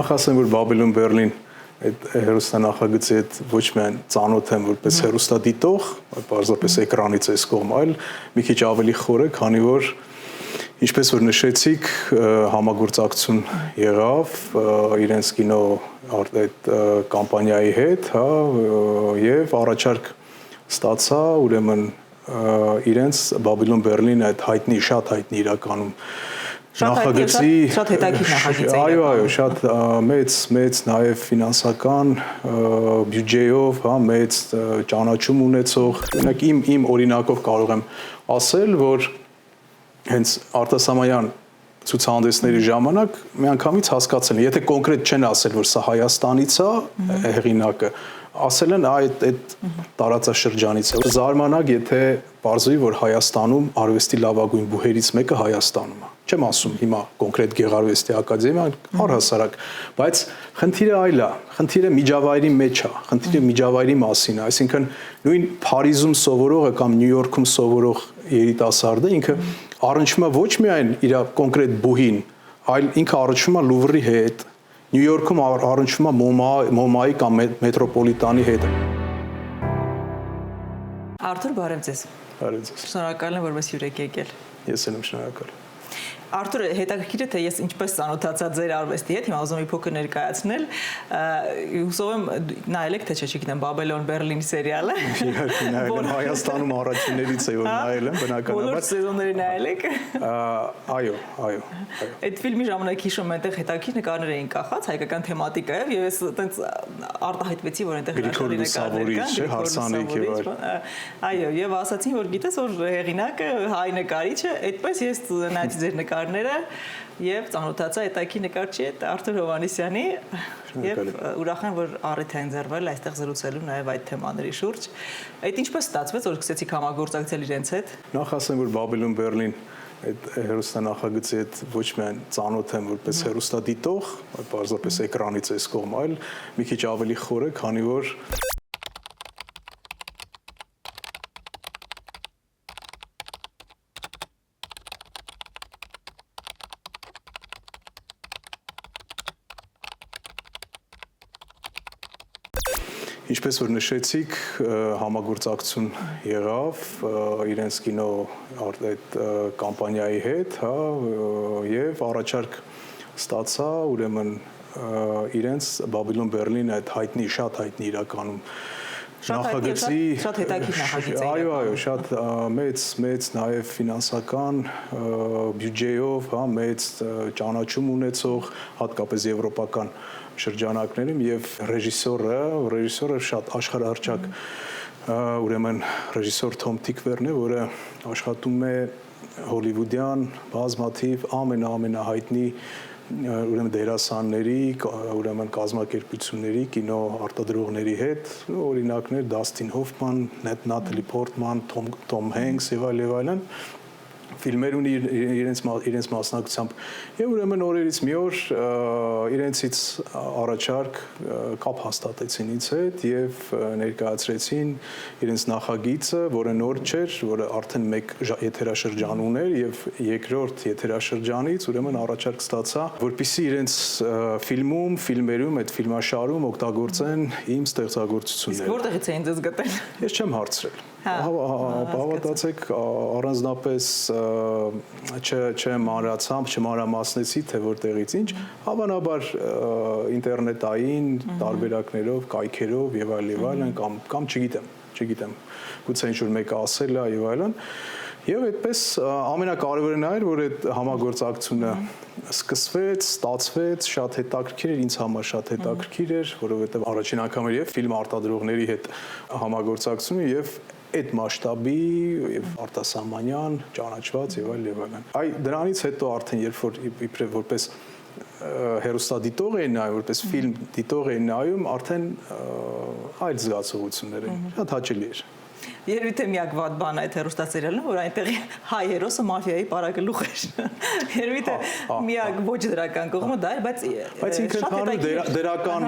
Նախ ասեմ, որ Babylon Berlin այդ հերոստանախագծի հետ ոչ միայն ծանոթ եմ որպես հերոստադիտող, պարզապես էկրանից այս կողմ, այլ մի քիչ ավելի խոր է, քանի որ ինչպես որ նշեցիք, համագործակցություն եղավ իրենց կինո այդ կամպանիայի հետ, հա, եւ առաջարկ ստացա, ուրեմն իրենց Babylon Berlin այդ հայտնի, շատ հայտնի իրականում նախագծի շատ հետաքրքիր նախագիծ է։ Այո, շատ մեծ նաև ֆինանսական բյուջեով, հա, մեծ ճանաչում ունեցող։ Օրինակ իմ օրինակով կարող եմ ասել, որ հենց արտասահմանյան ցուցահանդեսների ժամանակ միանգամից հասկացել են, եթե կոնկրետ չեն ասել, որ սա Հայաստանից է հեղինակը, ասել են այդ տարածաշրջանից է։ Զարմանակ, եթե պարզվի, որ Հայաստանում արվեստի լավագույն բուհերից մեկը Հայաստանում է։ Չեմ ասում հիմա կոնկրետ Գեղարվեստի ակադեմիան, առհասարակ, բայց խնդիրը այլ է, խնդիրը միջավայրի մեջ է, խնդիրը միջավայրի մասին է, այսինքն նույն Փարիզում սովորողը կամ Նյու Յորքում սովորող երիտասարդը ինքը առնչվում է ոչ միայն իր կոնկրետ բուհին, այլ ինքը առնչվում է Լուվրի հետ, Նյու Յորքում առնչվում է MoMA-ի կամ մետրոպոլիտանի հետ։ Արթուր, բարև ձեզ։ Բարև ձեզ։ Շնորհակալ եմ, որպես հյուր եք եկել։ Ես եմ շնորհակալ։ Արթուր, հետաքրքիր է, թե ես ինչպես ծանոթացա ձեր արվեստի հետ, հիմա ուզում եմ մի փոքր ներկայացնել։ Հուսով եմ նայել եք, թե չէ, չգիտեմ, Babylon Berlin սերիալը։ Իհարկե նայել եմ, Հայաստանում առաջիններից է, որ նայել եմ, բնականաբար։ Բոլոր սեզոնները նայել եք։ Այո։ Այդ ֆիլմի ժամանակ հիշում եմ, այնտեղ հետաքրքիր նկարներ էին կախած հայկական թեմատիկայով, եւ ես այտենց արտահայտվեցի, որ այնտեղ հրաշալի նկարներ կան, հարսանիք եւ այո, եւ ասացին, որ գիտես, որ հեղինակը հայ նկարիչ է, այդպես ես նայեցի ձեր նկարները եւ ծանոթացա հետաքրքիր նկարչի հետ Արթուր Հովհաննիսյանի եւ ուրախ եմ, որ առիթ է ընձեռվել այստեղ զրուցելու նաեւ այդ թեմաների շուրջ։ Այդ ինչպես ստացվեց, որ սկսեցիք համագործակցել իրենց հետ։ Նախ ասեմ, որ Babylon Berlin այդ հերոստանախագծի հետ ոչ միայն ծանոթ եմ որպես հերոստադիտող, պարզապես էկրանից այս կողմ, այլ մի քիչ ավելի խոր է, քանի որ Ինչպես որ նշեցիք, համագործակցություն եղավ իրենց կինո այդ կամպանիայի հետ, հա, եւ առաջարկ ստացա, ուրեմն իրենց Babylon Berlin այդ հայտնի, շատ հայտնի իրականում նախագծի շատ հետաքրքիր նախագիծ է։ Այո, շատ մեծ նաև ֆինանսական բյուջեով, հա, մեծ ճանաչում ունեցող, հատկապես եվրոպական շրջանակներում եւ ռեժիսորը շատ աշխարհահռչակ ուրեմն ռեժիսոր Թոմ Թիկվերն է, որը աշխատում է հոլիվուդյան բազմաթիվ ամենահայտնի ուրեմն դերասանների, ուրեմն կազմակերպությունների, կինո արտադրողների հետ, օրինակներ Դասթին Հոֆման, Նատալի Պորտման, Թոմ Հենքս եւ այլն ֆիլմեր ունի իրենց մասնակցությամբ եւ ուրեմն օրերից մի օր իրենցից առաջարկ կապ հաստատեցին ինձ հետ եւ ներկայացրեցին իրենց նախագիծը, որը նոր չէր, որը արդեն մեկ եթերաշրջան ուներ եւ երկրորդ եթերաշրջանից ուրեմն առաջարկ ստացա, որպեսզի իրենց ֆիլմերում այդ ֆիլմաշարում օգտագործեն իմ ստեղծագործությունները։ Իսկ որտեղից էին ձեզ գտել։ Ես չեմ հարցրել։ Հավատացեք, առանձնապես չմանրամասնեցի, թե որտեղից ինչ, հավանաբար ինտերնետային տարբերակներով, կայքերով եւ այլն կամ չգիտեմ, գուցե ինչ-որ մեկը ասել է եւ այլն։ Եվ այդպես ամենակարևորն այն էր, որ այդ համագործակցությունը սկսվեց, ստացվեց, շատ հետաքրքիր էր, ինձ համար շատ հետաքրքիր էր, որովհետև առաջին անգամ էր եւ ֆիլմ արտադրողների հետ համագործակցությունը եւ այդ մասշտաբի եւ արտասահմանյան ճանաչված եւ այլն։ Այ դրանից հետո արդեն երբ որ իբրև որպես հերոստադիտող էին նայում, որպես ֆիլմ դիտող էին նայում, արդեն այլ զգացողություններ էին։ Շատ հաճելի էր։ Երևի թե միակ վատ բանը այդ հերոստասերիալն է, որ այնտեղ հայ հերոսը մաֆիայի պարագլուխ էր։ Երևի թե միակ ոչ դրական կողմը դա էր, բայց ինքնընդհանուր դրական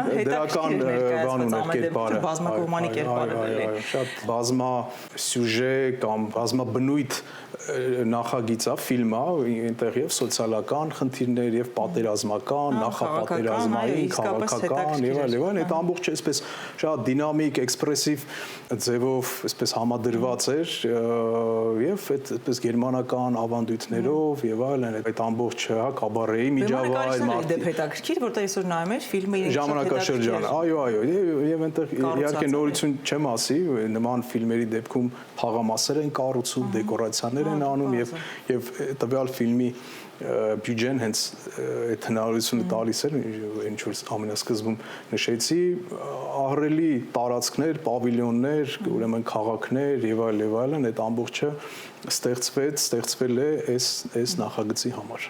բան ուներ կերպարը։ Բազմակողմանի կերպարը։ Շատ բազմա սյուժե կամ բազմա բնույթ նախագիծա, ֆիլմ է, այնտեղ եւ սոցիալական խնդիրներ եւ պատերազմական, նախապատերազմային, քաղաքական եւ այլն, այդ ամբողջ այսպես շատ դինամիկ, էքսպրեսիվ ձևով այսպես համադրված էր եւ այդպես գերմանական ավանդույթներով եւ այլն, այդ ամբողջ կաբարեի միջավայր, դեպ հետաքրքիր, որտեղ այսօր նայում էր ֆիլմը ժամանակաշրջան, այո, եւ այնտեղ իհարկե նորություն չեմ ասի, նման ֆիլմերի դեպքում թաղամասեր են կառուցում, դեկորացիաներ են անում եւ տվյալ ֆիլմի բյուջեն հենց այդ հնարավորությունը տալիս էր, ինչ որ ամենասկզբում նշեցի, ահռելի տարածքներ, պավիլյոններ, ուրեմն քաղաքներ եւ այլն, այդ ամբողջը ստեղծվել է այս նախագծի համար։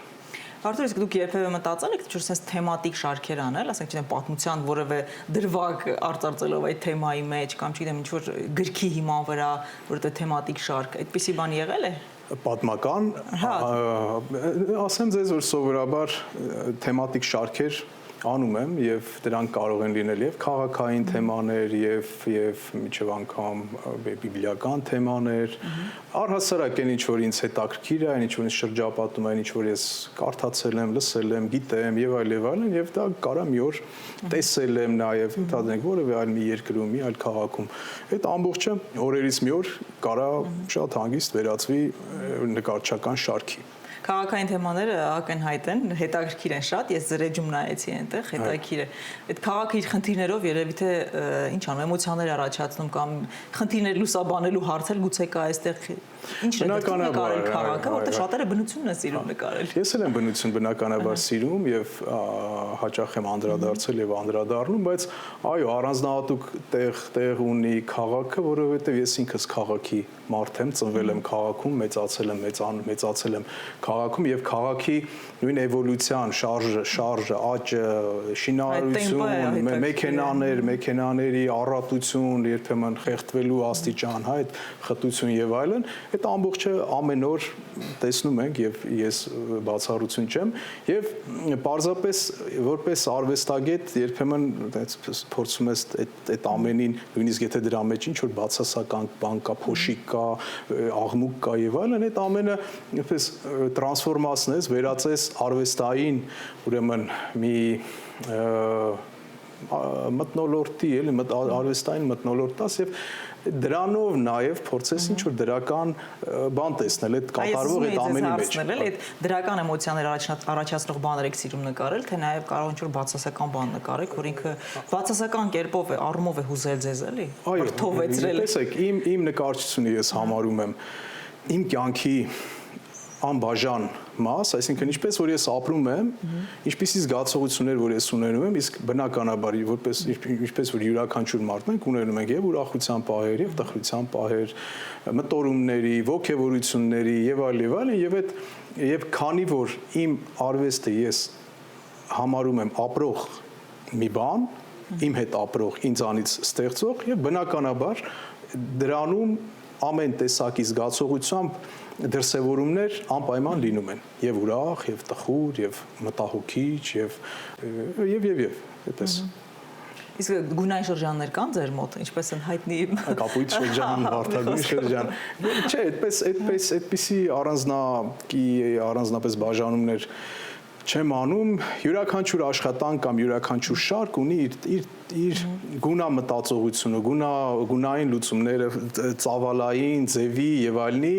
Արթուր, իսկ դուք երբևէ մտածել եք ինչ-որ sense թեմատիկ շարքեր անել, ասենք չգիտեմ, պատմության որևէ դրվագ արծարծելով այդ թեմայի մեջ կամ չգիտեմ, ինչ-որ գրքի հիման վրա, որտեղ թեմատիկ շարք, այդպիսի բան եղել է։ Պատմական, ասեմ ձեզ, որ սովորաբար թեմատիկ շարքեր անում եմ եւ դրանք կարող են լինել եւ քաղաքային թեմաներ եւ միջև անգամ բիբլիական թեմաներ, առհասարակ այն ինչ որ ինձ հետաքրքիր է, այն ինչ որ ինձ շրջապատում է, այն ինչ որ ես կարդացել եմ, լսել եմ, գիտեմ եւ այլն եւ դա կարա մի օր տեսել եմ նաեւ, ընդհանրենք որևէ այլ մի երկրում, մի այլ քաղաքում։ Այդ ամբողջը օրերից մի օր կարա շատ հանգիստ վերածվի նկարչական շարքի։ Քաղաքային թեմաները ակնհայտ են, հետաքրքիր են շատ, ես զրեջում նայեցի այնտեղ, հետաքրքիր է։ Այդ քաղաքը իր խնդիրներով երևի թե ինչ անում, էմոցիաներ առաջացնում կամ խնդիրներ լուսաբանելու հարցեր գուցե կա այստեղ։ Ինչ է նկարել քաղաքը, որտեղ շատերը բնությունն են սիրում նկարել։ Ես էլ եմ բնություն բնականաբար սիրում եւ հաճախ եմ անդրադարձել եւ անդրադառնում, բայց այո, առանձնահատուկ տեղ ունի քաղաքը, որովհետեւ ես ինքս քաղաքի մարդ եմ, ծնվել եմ քաղաքում, մեծացել եմ քաղաքում եւ քաղաքի նույն էվոլյուցիան, շարժը, աճը, շինարարություն, մեքենաների առատություն, երբեմն խեղդվելու աստիճան, հա, այդ խտություն եւ այլն, այդ ամբողջը ամեն օր տեսնում ենք եւ ես բացառություն չեմ եւ պարզապես որպես արվեստագետ երբեմն փորձում ես այդ ամենին, նույնիսկ եթե դրա մեջ ինչ որ բացասական բան կա, փոշիկ կա, աղմուկ կա եւ այլն, այդ ամենը այսպես տրանսֆորմացնես, վերածես արվեստային, ուրեմն մի մթնոլորտի, էլի արվեստային մթնոլորտաս եւ դրանով նաեւ փորձես ինչ որ դրական բան տեսնել այդ կատարվող այդ ամենի մեջ։ Այդ դրական էմոցիաներ առաջացնող բաներ եք սիրում նկարել, թե նաեւ կարող ինչ որ բացասական բան նկարեք, որ ինքը բացասական կերպով է, առումով է հուզել ձեզ, էլի։ Բրթովեցրել։ Տեսեք, իմ նկարչությունը ես համարում եմ իմ կյանքի անբաժան մաս, այսինքն ինչպես որ ես ապրում եմ, ինչպիսի զգացողություններ որ ես ունենում եմ, իսկ բնականաբար ինչպես որ յուրաքանչյուր մարդ մենք ունենում ենք եւ ուրախության պահեր, եւ տխրության պահեր, մտորումների, ոգևորությունների եւ այլն, եւ քանի որ իմ արվեստը ես համարում եմ ապրող մի բան, իմ հետ ապրող, ինձանից ստեղծող եւ բնականաբար դրանում ամեն տեսակի զգացողությամբ դրսևորումներ անպայման լինում են եւ ուրախ եւ տխուր եւ մտահոգիչ եւ այդպես Իսկ գունային շրջաններ կան ձեր մոտ, ինչպես են հայտնի կապույտ շրջան, վարդագույն շրջան։ Չէ, այդպեսի առանձնապես բաժանումներ չեմ անում, յուրաքանչյուր աշխատանք կամ յուրաքանչյուր շարք ունի իր գունամտածողությունը, գունային լուծումները, ծավալային, ձևի եւ այլնի,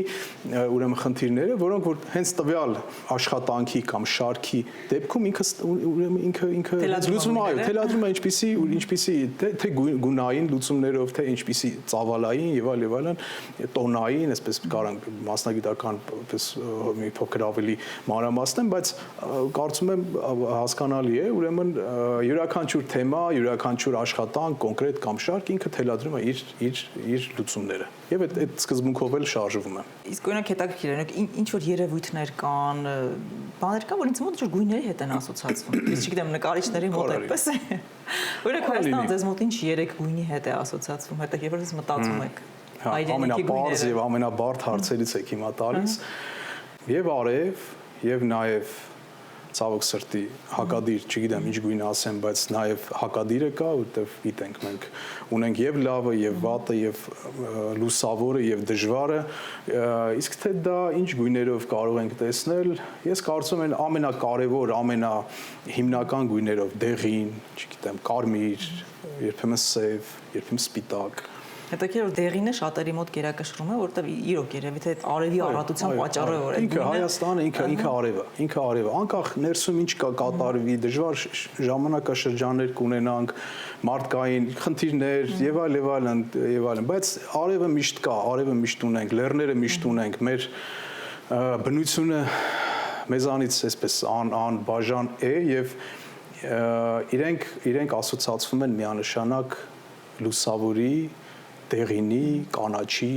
ուրեմն խնդիրները, որոնք որ հենց տվյալ աշխատանքի կամ շարքի դեպքում ինքը լուծում է, թելադրում է ինչպիսի թե գունային լուծումներով, թե ինչպիսի ծավալային եւ այլն, տոնային, այսպես կարանք մասնագիտական մի փոքր ավելի մանրամասնեմ, բայց կարծում եմ հասկանալի է, ուրեմն յուրաքանչյուր թեմա, յուրաքանչյուր աշխատանք, կոնկրետ կամ շարք ինքը թելադրում է իր լուծումները։ Եվ այդ սկզբունքով էլ շարժվում է։ Իսկ օրինակ հետաքրքիր է, ինչ որ երևույթներ կան, բաներ կան, որ ինձ մոտ ինչ որ գույների հետ են ասոցացվում։ Ես չգիտեմ, նկարիչների մոտ այդպես է։ Օրինակ Հայաստան ձեզ մոտ ինչ 3 գույնի հետ է ասոցացվում, հետո երբ որ դες մտածում եք։ Ամենապարզ եւ ամենաբարդ հարցերից եք հիմա տալիս։ Եվ արև, եւ նաեւ ցավոք սրտի հակադիր, չգիտեմ ինչ գույն ասեմ, բայց նաև հակադիրը կա, որտեվ գիտենք մենք ունենք եւ լավը, եւ վատը, եւ լուսավորը, եւ դժվարը, իսկ թե դա ինչ գույներով կարող ենք տեսնել, ես կարծում եմ ամենակարևոր, ամենահիմնական գույներով դեղին, չգիտեմ, կարմիր, երբեմն սև, երբեմն սպիտակ։ Հետաքրքիր որ դեղինը շատերի մոտ գերակշռում է, որովհետև իրոք երևի թե արևի առատության պատճառով է որ ինքը Հայաստանը ինքը արևը, անկախ ներսում ինչ կա կատարվի, դժվար ժամանակաշրջաններ կունենանք, մարդկային խնդիրներ եւ այլն, բայց արևը միշտ կա, արևը միշտ ունենք, լեռները միշտ ունենք, մեր բնությունը մեզանից այսպես անբաժան է եւ իրենք ասոցացվում են միանշանակ լուսավորի, դեղինի, կանաչի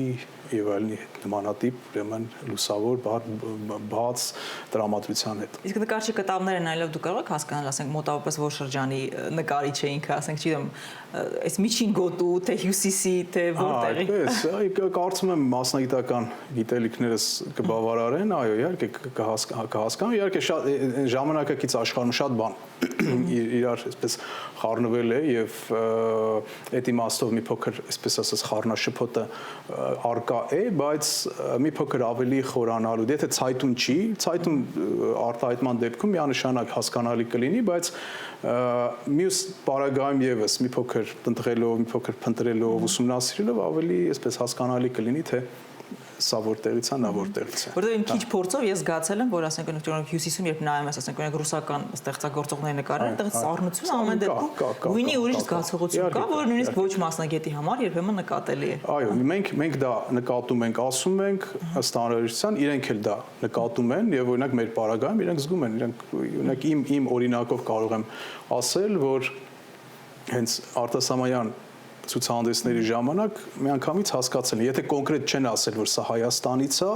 եւ այլն նմանատիպ, ուրեմն լուսավոր բաց տրամադրության հետ։ Իսկ նկարչի կտավները նայելով դու կարող եք հասկանալ, ասենք մոտավորապես որ շրջանի նկարիչ է ինքը, ասենք չգիտեմ, այս միջին գոտու, թե հյուսիսի, թե որտեղի։ Այո, կարծում եմ մասնագիտական գիտելիքներս կբավարարեն, այո, իհարկե կհասկանան, իհարկե շատ ժամանակակից աշխարհում շատ բան իրար այսպես խառնվել է եւ այդ իմաստով մի փոքր այսպես ասած խառնաշփոթը արկա է, բայց մի փոքր ավելի խորանալու։ Եթե ցայտուն չի, ցայտուն արտահայտման դեպքում միանշանակ հասկանալի կլինի, բայց մյուս պարագայում եւս մի փոքր տնտղելով, մի փոքր փնտրելով, ուսումնասիրելով ավելի այսպես հասկանալի կլինի, թե սա որտեղից է, նա որտեղից է։ Որտեղ իմ քիչ փորձով ես զգացել եմ, որ ասենք օրինակ հյուսիսում երբ նայում ես, ասենք օրինակ ռուսական ստեղծագործողների նկարները, այդտեղից սառնությունը ամեն դեպքում գույնի ուրիշ զգացողություն կա, որը նույնիսկ ոչ մասնագետի համար երբեմն նկատելի է։ Այո, մենք դա նկատում ենք, ասում ենք ըստ անհրաժեշտության, իրենք էլ դա նկատում են եւ օրինակ մեր պարագայում իրենք զգում են, օրինակ իմ օրինակով կարող եմ ասել, որ հենց արտասահմանյան ցուցահանդեսների ժամանակ միանգամից հասկացել են, եթե կոնկրետ չեն ասել, որ սա Հայաստանից է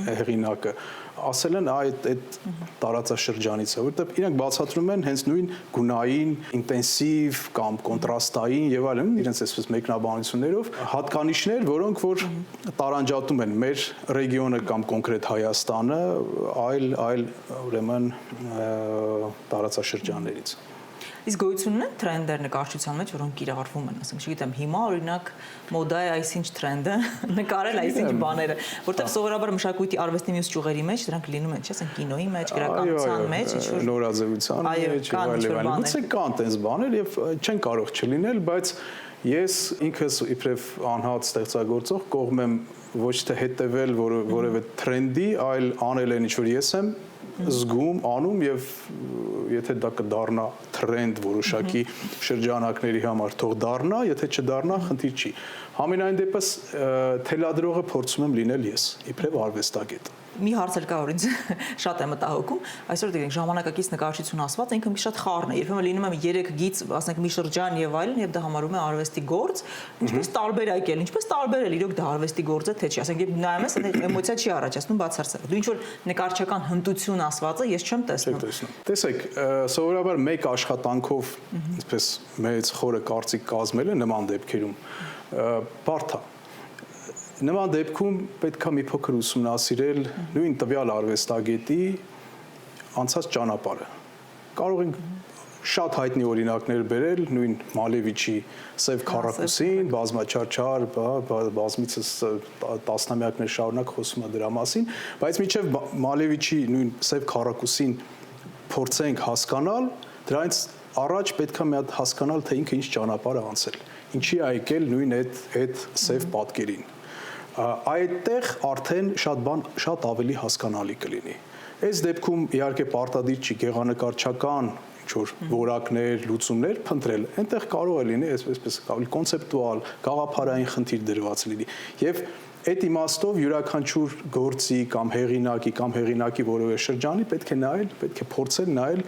հեղինակը, ասել են այդ տարածաշրջանից է, որովհետև իրենք բացատրում են հենց նույն գունային, ինտենսիվ կամ կոնտրաստային եւ այլն, իրենց այսպես մեկնաբանություններով հատկանիշներ, որոնք որ տարանջատում են մեր ռեգիոնը կամ կոնկրետ Հայաստանը այլ ուրեմն տարածաշրջաններից։ Իսկ գոյություն ունեն տրենդեր նկարչության մեջ, որոնք կիրառվում են, ասենք, չգիտեմ, հիմա օրինակ մոդա է այսինչ տրենդը, նկարել այսինչ բաները, որտեղ սովորաբար մշակույթի արվեստի մյուս ճյուղերի մեջ դրանք լինում են, չէ՞, ասենք կինոյի մեջ, գրականության մեջ, ինչ-որ նորաձևության մեջ եւ այլն։ Գուցե կան տես բաներ եւ չեն կարող չլինել, բայց ես ինքս իբրև անհատ ստեղծագործող կողմ եմ ոչ թե հետևել որևէ տրենդի, այլ անել այն ինչ որ ես եմ զգում, անում եւ եթե դա կդառնա տրենդ որոշակի շրջանակների համար, թող դառնա, եթե չդառնա, խնդիր չի։ Համենայն դեպս թելադրողը փորձում եմ լինել ես, իբրև արվեստագետ։ Մի հարց էլ կա, որ ինձ շատ է մտահոգում, այսօր դիտենք ժամանակակից նկարչություն ասված, ինքը մի շատ խառն է, երբեմն լինում է 3 գիծ, ասենք մի շրջան եւ այլն, եւ դա համարվում է արվեստի գործ, ինչպես տարբերակ է, ինչպես տարբերել իրոք դա արվեստի գործ է, թե չի, ասենք երբ նայում ես, էմոցիա չի առաջացնում բացարձակ։ Դու ինչ որ նկարչական հմտություն ասվածը ես չեմ տեսնում։ Տեսեք, սովորաբար մեկ աշխատանքով, այսպես մեծ խորը կարծիք կազմելը նման դեպքերում բարդ է։ Նման դեպքում պետք է մի փոքր ուսումնասիրել նույն տվյալ արվեստագետի անցած ճանապարհը։ Կարող ենք շատ հայտնի օրինակներ բերել, նույն Մալևիչի Սև քառակուսին, բազմաչարչար, բազմիցս տասնամյակներ շարունակ խոսում է դրա մասին, բայց մինչև Մալևիչի նույն Սև քառակուսին փորձենք հասկանալ, դրանից առաջ պետք է մի հատ հասկանալ, թե ինքը ինչ ճանապարհ է անցել, ինչի է եկել նույն այդ սև պատկերին։ Այդտեղ արդեն շատ ավելի հասկանալի կլինի։ Այս դեպքում իհարկե պարտադիր չի գեղանկարչական ինչ-որ որակներ, լուծումներ փնտրել, այնտեղ կարող է լինի այսպես կոնցեպտուալ, գաղափարային խնդիր դրված լինի։ Եվ այդ իմաստով յուրաքանչյուր գործի կամ հեղինակի որևէ շրջանի պետք է նայել, պետք է փորձել նայել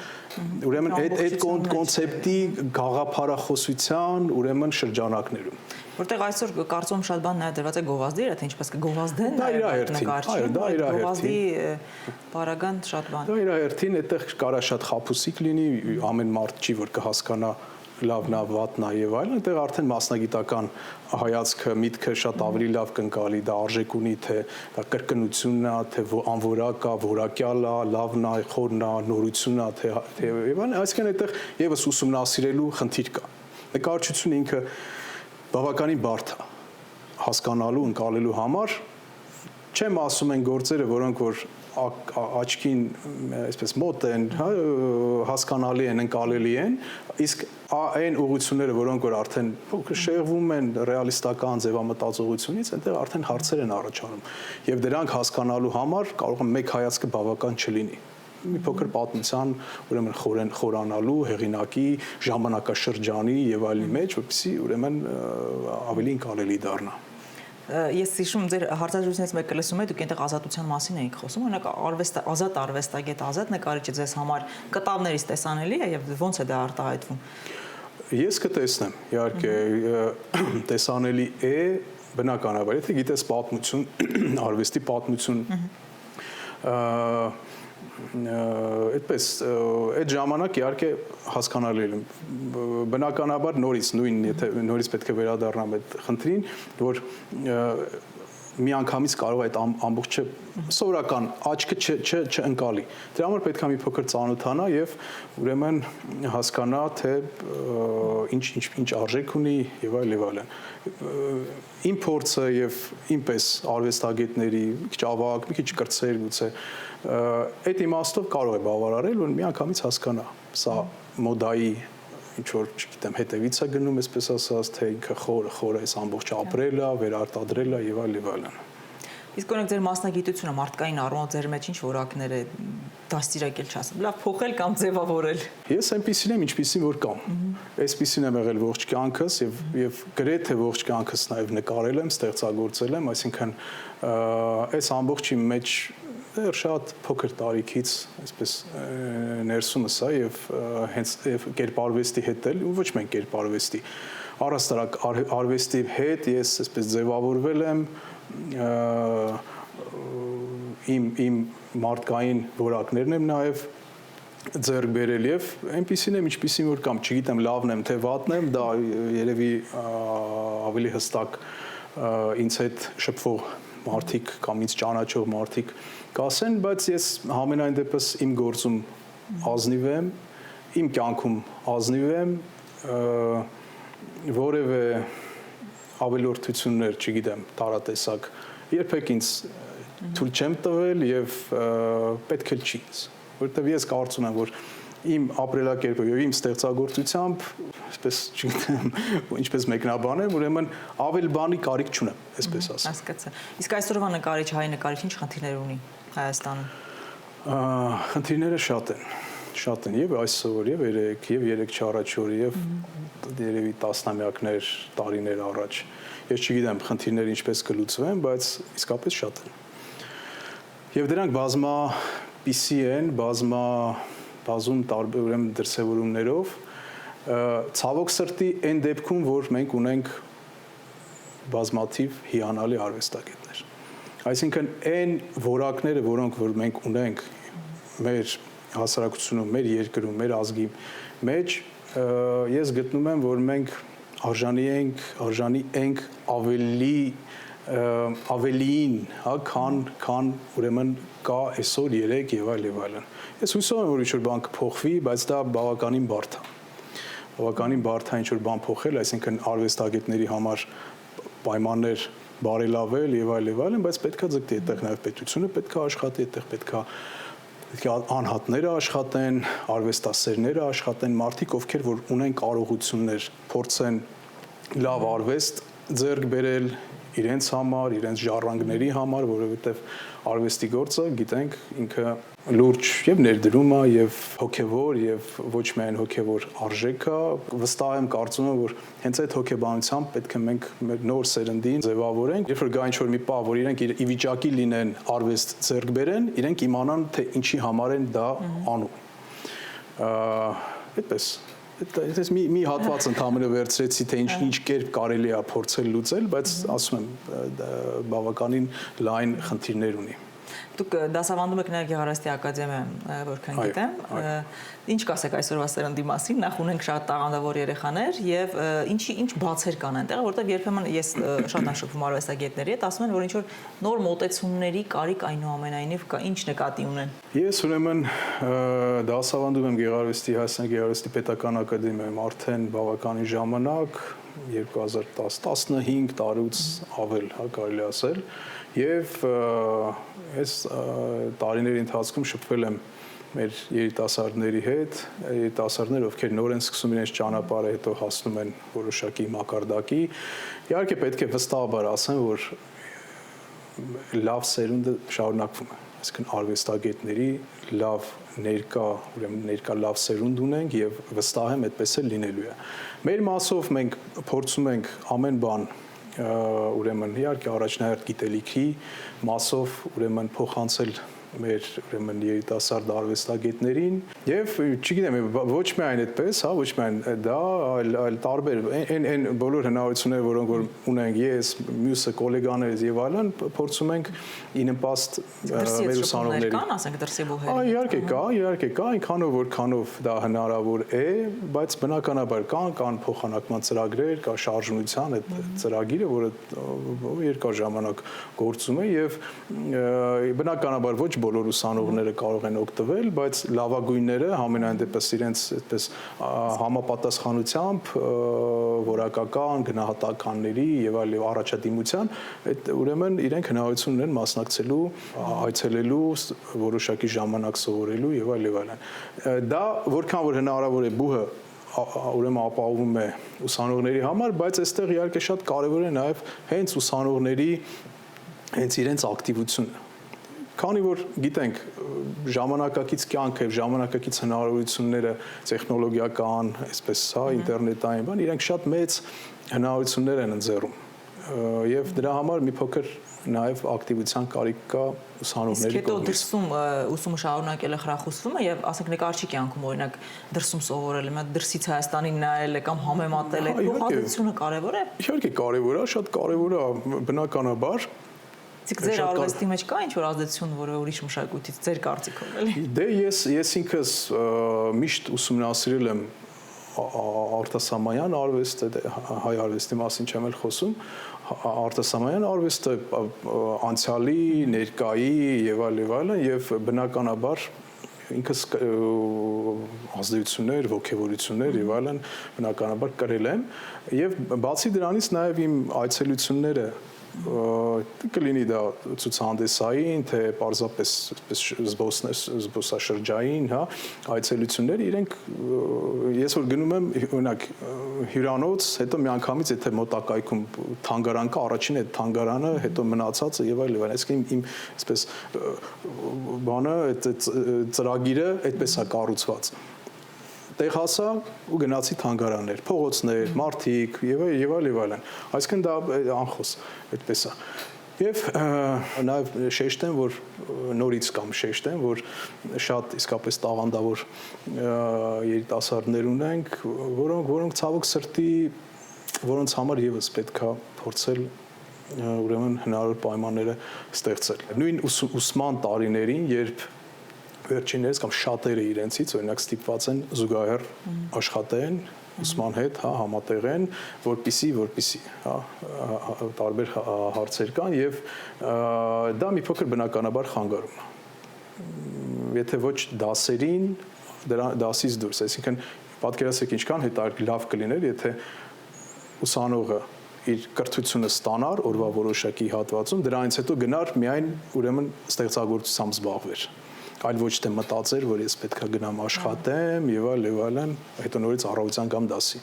ուրեմն այդ կոնցեպտի գաղափարախոսության ուրեմն շրջանակներում։ Որտեղ այսօր կարծում շատ բան նա դրված է գովազդի, թե ինչպես կգովազդեն նկարչին, դա իր գովազդի պարագան շատ բան։ Դա իր հերթին այդտեղ կարա շատ խափուսիկ լինի, ամեն մարդ չի որ կհասկանա լավն է, վատն է եւ այլն, այդտեղ արդեն մասնագիտական հայացքը, միտքը շատ ավելի լավ կընկալի, դա արժեք ունի, թե դա կրկնությունն է, թե անորակ է, որակյալ է, լավն է, խորն է, նորությունն է, թե եւ այլն, այսինքն այդտեղ եւս ուսումնասիրելու խնդիր կա։ Նկարչությունը ինքը բավականին բարդ է հասկանալու, ընկալելու համար, չեմ ասում են գործերը, որոնք որ աչքին այսպես մոտ են, հասկանալի են, ընկալելի են, իսկ այն ուղղությունները, որոնք որ արդեն փոքր շեղվում են ռեալիստական ձևամտածողությունից, այնտեղ արդեն հարցեր են առաջանում։ Եվ դրանք հասկանալու համար կարող է մեկ հայացքը բավական չլինի։ Մի փոքր պատմության, ուրեմն խորանալու, հեղինակի, ժամանակաշրջանի եւ այլնի մեջ, որպեսզի ուրեմն ավելի ընկալելի դառնա։ Ես հիշում ձեր հարցազրույցներից մեկը լսում եմ, դուք այնտեղ ազատության մասին էիք խոսում, օրինակ ազատ արվեստագետ, ազատ նկարիչը ձեզ համար կտավներից տեսանելի է եւ ոնց է դա արտահայտվում։ Ես կտեսնեմ, իհարկե տեսանելի է, բնականաբար, եթե գիտես պատմություն, արվեստի պատմություն, այդպես այդ ժամանակ իհարկե հասկանալի է, բնականաբար նորից նույն, եթե նորից պետք է վերադառնամ այդ խնդրին, որ միանգամից կարող է այդ ամբողջը սովորական աչքը չընկալի։ Դրա համար պետք է մի փոքր ծանոթանա եւ ուրեմն հասկանա, թե ինչ արժեք ունի եւ այլն։ Իմ փորձը եւ ինպես արվեստագետների մի քիչ ավակ, մի քիչ կրտսեր գուցե այդ իմաստով կարող է բավարարել, որ միանգամից հասկանա սա մոդայի ինչ որ, չգիտեմ, հետևից է գնում, այսպես ասած, թե ինքը խորը այս ամբողջը ապրել է, վերարտադրել է եւ այլն։ Իսկ օրինակ ձեր մասնագիտությունը մարդկային առումով ձեր մեջ ինչ որակներ է դաստիարակել չասեմ, լավ փոխել կամ ձևավորել։ Ես այնպեսին եմ, ինչպեսին որ կամ։ Այսպեսին եմ եղել ողջ կյանքս եւ գրեթե ողջ կյանքս նաեւ նկարել եմ, ստեղծագործել եմ, այսինքն այս ամբողջի մեջ շատ փոքր տարիքից այսպես ներսումս է եւ հենց կերպարվեստի հետ էլ ոչ միայն կերպարվեստի առաստարակ արվեստի հետ ես այսպես ձևավորվել եմ իմ մարդկային որակներն եմ նաեւ ձեռք բերել եւ այնպեսին եմ ինչպեսին որ կամ չգիտեմ լավն եմ թե վատն եմ դա երևի ավելի հստակ ինձ հետ շփվող մարդիկ կամ ինձ ճանաչող մարդիկ կասեն, բայց ես համենայն դեպս իմ գործում ազնիվ եմ, իմ կյանքում ազնիվ եմ, որևէ ավելորդություններ, չգիտեմ, տարատեսակ, երբեք ինձ թույլ չեմ տվել եւ պետք էլ չի ինձ, որովհետեւ ես կարծում եմ, որ իմ ապրելակերպով եւ իմ ստեղծագործությամբ, այսպես չգիտեմ, ինչպես մեկնաբանեմ, ուրեմն ավել բանի կարիք չունեմ, այսպես ասեմ։ Հասկացա։ Իսկ այսօրվա նկարիչ, հայ նկարիչ ինչ խնդիրներ ունի Հայաստանում։ Խնդիրները շատ են եւ այսօր եւ երեք չառաջ օր եւ երևի տասնամյակներ, տարիներ առաջ։ Ես չգիտեմ խնդիրները ինչպես կլուծվեն, բայց իսկապես շատ են։ Եվ դրանք բազմապիսի են, բազում տարբեր ուրեմն դրսևորումներով ցավոք սրտի այն դեպքում որ մենք ունենք բազմաթիվ հիանալի արվեստագետներ այսինքն այն որակները որոնք որ մենք ունենք մեր հասարակությունում մեր երկրում մեր ազգի մեջ ես գտնում եմ որ մենք արժանի ենք ավելիին հա քան ուրեմն կա այսօր երեք եւ այլն Ես հույսով եմ, որ ինչ-որ բան կփոխվի, բայց դա բավականին բարդ է։ Բավականին բարդ է ինչ-որ բան փոխել, այսինքն արվեստագետների համար պայմաններ բարելավել եւ այլն, բայց պետք է ձգտի այդտեղ նաեւ պետությունը պետք է աշխատի, այդտեղ պետք է անհատները աշխատեն, արվեստասերները աշխատեն, մարդիկ, ովքեր որ ունեն կարողություններ, փորձեն լավ արվեստ ձեռք բերել իրենց համար, իրենց ժառանգների համար, որովհետև արվեստի գործը, գիտենք, ինքը լուրջ եւ ներդրում է եւ հոգեվոր եւ ոչ միայն հոգեվոր արժեք է, վստահ եմ կարծում եմ, որ հենց այդ հոգեբանությամբ պետք է մենք մեր նոր սերնդին ձևավորենք, երբ որ գա ինչ-որ մի պահ, որ իրենք ի վիճակի լինեն արվեստ ձեռք բերեն, իրենք իմանան, թե ինչի համար են դա անում։ Այդպես Ես մի հատված ընդհանրապես վերցրեցի, թե ինչ կերպ կարելի է փորձել լուծել, բայց ասում եմ, բավականին լայն խնդիրներ ունի։ Դուք դասավանդում եք նաև Գեղարվեստի ակադեմիայում, որքան գիտեմ։ Ինչ կասեք այսօրվա սերնդի մասին։ Նախ ունենք շատ տաղանդավոր երեխաներ եւ ինչ բացեր կան այնտեղ, որտեղ երբեմն ես շատ անշփվում արվեստագետների հետ, ասում են, որ ինչ որ նոր մոտեցումների կարիք այնուամենայնիվ կա, ինչ նկատի ունեն։ Ես ուրեմն դասավանդում եմ Գեղարվեստի Հայաստանի Գեղարվեստի Պետական ակադեմիայում արդեն բավականին ժամանակ, 2015 տարուց ավել, կարելի ասել, եւ այս տարիների ընթացքում շփվել եմ մեր երիտասարդների հետ, երիտասարդներ, ովքեր նոր են սկսում իրենց ճանապարհը, հետո հասնում են որոշակի մակարդակի։ Իհարկե պետք է վստահաբար ասեմ, որ լավ սերունդը շարունակվում է, այսինքն արվեստագետների լավ ներկա, ուրեմն ներկա լավ սերունդ ունենք եւ վստահ եմ այդպես էլ լինելու է։ Մեր մասով մենք փորձում ենք ամեն բան ուրեմն իհարկե առաջնահերթ գիտելիքի մասով ուրեմն փոխանցել մեր ուրեմն երիտասարդ արվեստագետներին եւ չգիտեմ ոչ միայն այդպես, հա, ոչ միայն դա, այլ տարբեր այն բոլոր հնարավորությունները, որոնք որ ունենք ես, մյուսը գոլեգաներս եւ այլն, փորձում ենք ի նպաստ մեր ուսանողների։ Կան, ասենք դրսի բուհերի։ Իհարկե կա, այնքանով որքանով դա հնարավոր է, բայց բնականաբար կան փոխանակման ծրագրեր, կա շարժունության այդ ծրագիրը, որը երկար ժամանակ գործում է եւ բնականաբար ոչ բոլոր ուսանողները կարող են օգտվել, բայց լավագույնները համենայն դեպս իրենց այդպես համապատասխանությամբ որակական գնահատականների եւ այլ առաջադիմության այդ ուրեմն իրենք հնարավորություն ունեն մասնակցելու, այցելելու, որոշակի ժամանակ սովորելու եւ այլ եւ այլն։ Դա որքան որ հնարավոր է բուհը ուրեմն ապահովում է ուսանողների համար, բայց այստեղ իհարկե շատ կարեւոր է նաեւ հենց ուսանողների հենց իրենց ակտիվությունը։ Քանի որ գիտենք ժամանակակից կյանքը եւ ժամանակակից հնարավորությունները տեխնոլոգիական, այսպես հա, ինտերնետային բան, իրենք շատ մեծ հնարավորություններ են ընձեռում եւ դրա համար մի փոքր նաեւ ակտիվության կարիք կա ուսանողների կողմից։ Իսկ հետո դրսում ուսումը շարունակելը խրախուսվում է եւ ասենք նկարչի կյանքում օրինակ դրսում սովորելը, մա դրսից Հայաստանին նայելը կամ համեմատել է, փոխադրությունը կարեւոր է։ Իհարկե կարեւոր է, շատ կարեւոր է բնականաբար։ Իսկ ձեր արվեստի մեջ կա ինչ-որ ազդեցություն, որը ուրիշ մշակույթից ձեր կարծիքով էլի։ Դե ես ինքս միշտ ուսումնասիրել եմ արտասահմանյան արվեստը, հայ արվեստի մասին չեմ էլ խոսում, արտասահմանյան արվեստը անցյալի, ներկայի եւ այլն եւ բնականաբար ինքս ազդեցություններ, ոգևորություններ եւ այլն բնականաբար կրել եմ եւ բացի դրանից նաեւ իմ այցելությունները կլինի դա ցուցահանդեսային, թե պարզապես զբոսաշրջային, հա, այցելություններ, իրենք ես որ գնում եմ օրինակ հյուրանոց, հետո միանգամից եթե մոտակայքում թանգարան կա, առաջին այդ թանգարանը, հետո մնացածը եւ այլն, այսինքն իմ այսպես բանը այդ ծրագիրը այդպես է կառուցված։ Տեղ հասա ու գնացի թանգարաններ, փողոցներ, մարդիկ եւ այլն։ Այսինքն դա անխոս այդպես է։ Եվ նաեւ շեշտեմ, որ նորից կամ շեշտեմ, որ շատ իսկապես տաղանդավոր երիտասարդներ ունենք, որոնք ցավոք սրտի, որոնց համար եւս պետքա փորձել ուրեմն հնարավոր պայմանները ստեղծել։ Նույն ուսման տարիներին, երբ վերջիններս կամ շատերը իրենցից օրինակ ստիպված են զուգահեռ աշխատեն ուսման հետ, հա, համատեղեն, որպիսի, հա, տարբեր հարցեր կան եւ դա մի փոքր բնականաբար խանգարում է։ Եթե ոչ դասերին, դասից դուրս, այսինքն պատկերացրեք ինչքան հետաքրքիր լավ կլիներ, եթե ուսանողը իր կրթությունը ստանար օրվա որոշակի հատվածում, դրանից հետո գնար միայն ուրեմն ստեղծագործությամբ զբաղվեր, այլ ոչ թե մտածեր, որ ես պետքա գնամ աշխատեմ եւ այլն, հետո նորից առավոտյան կամ դասի։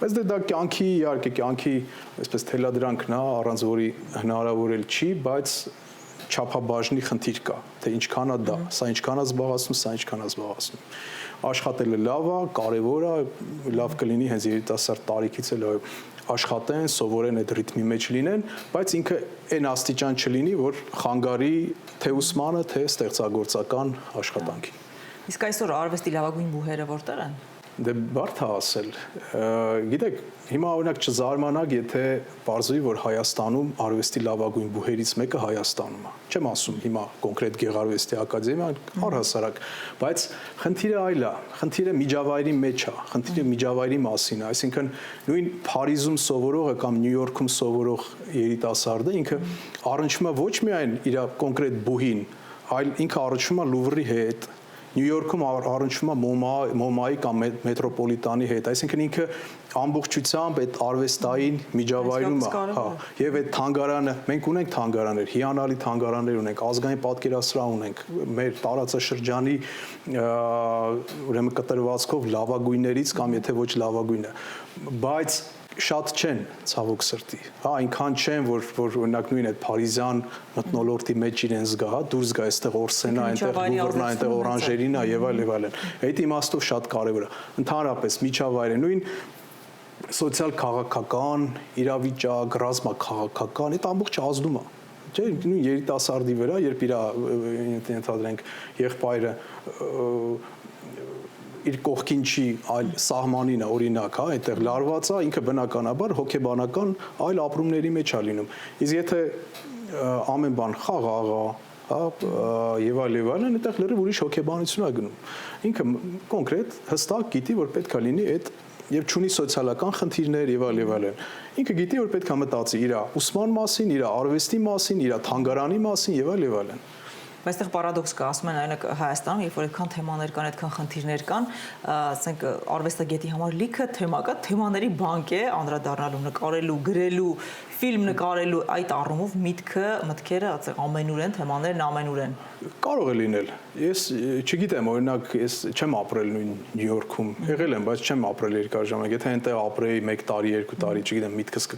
Բայց դա կյանքի, իհարկե կյանքի այսպես թելադրանքն է, առանց որի հնարավոր էլ չի, բայց չափաբաժնի խնդիր կա, թե ինչքան է դա, սա ինչքան է զբաղացնում, սա ինչքան է զբաղացնում։ Աշխատելը լավ է, կարևոր է, լավ կլինի հենց երիտասարդ տարիքից էլ աշխատեն, սովորեն այդ ռիթմի մեջ լինեն, բայց ինքը այն աստիճան չլինի, որ խանգարի թե ուսմանը, թե ստեղծագործական աշխատանքին։ Իսկ այսօր արվեստի լավագույն բուհերը որտեղ են։ Դե բարդ է ասել։ Գիտեք, հիմա օրինակ չզարմանաք, եթե բարձրի որ Հայաստանում արվեստի լավագույն բուհերից մեկը Հայաստանում է։ Չեմ ասում հիմա կոնկրետ Գեղարվեստի ակադեմիան, առհասարակ, բայց խնդիրը այլ է, խնդիրը միջավայրի մեջ է, խնդիրը միջավայրի մասին է, այսինքն նույն Փարիզում սովորողը կամ Նյու Յորքում սովորող երիտասարդը ինքը առնչվում է ոչ միայն իր կոնկրետ բուհին, այլ ինքը առնչվում է Լուվրի հետ, Նյու Յորքում առնչվում է MoMA-ի կամ մետրոպոլիտանի հետ, այսինքն ինքը ամբողջությամբ այդ արվեստային միջավայրում է, հա, եւ այդ թանգարանը, մենք ունենք թանգարաններ, հիանալի թանգարաններ ունենք, ազգային պատկերասրահ ունենք, մեր տարածաշրջանի ուրեմն կտրվածքով լավագույններից կամ եթե ոչ լավագույնը, բայց շատ չեն ցավոք սրտի, հա, այնքան չեն, որ օրինակ նույն այդ Փարիզյան մթնոլորտի մեջ իրեն զգա, դուրս գա այստեղ Օրսենա, այնտեղ Լուվրն, այնտեղ Օրանժերին է եւ այլ եւ այլն։ Այդ իմաստով շատ կարեւոր է։ Ընդհանրապես միջավայրը նույն սոցիալ-քաղաքական իրավիճակ, ռազմաքաղաքական, այդ ամբողջը ազդում է։ Չէ, նույն երիտասարդի վրա, երբ իր ընդհանրենք եղբայրը իր կողքին չի, այլ սահմանին է, օրինակ, հա, այնտեղ լարված է, ինքը բնականաբար հոգեբանական այլ ապրումների մեջ է լինում։ Իսկ եթե ամեն բան խաղաղ է, հա, եւ այլն, այնտեղ լրիվ ուրիշ հոգեբանություն է գնում։ Ինքը կոնկրետ հստակ գիտի, որ պետք է լինի այդ եւ չունի սոցիալական խնդիրներ եւ այլն։ Ինքը գիտի, որ պետք է մտածի իր ուսման մասին, իր արվեստի մասին, իր թանգարանի մասին եւ այլն։ Բայց այստեղ պարադոքս կա, ասում են այնակ Հայաստանում, երբ որ այդքան թեմաներ կան, այդքան խնդիրներ կան, ասենք արվեստագետի համար լիքը թեմա կա, թեմաների բանկ է անդրադառնալու, նկարելու, գրելու, ֆիլմ նկարելու, այդ առումով մտքերը ամենուր են, թեմաներն ամենուր են։ Կարող է լինել։ Ես չգիտեմ, օրինակ, ես չեմ ապրել նույն Նյու Յորքում, եղել եմ, բայց չեմ ապրել երկար ժամանակ։ Եթե այնտեղ ապրեի 1 տարի, 2 տարի, չգիտեմ, միտքս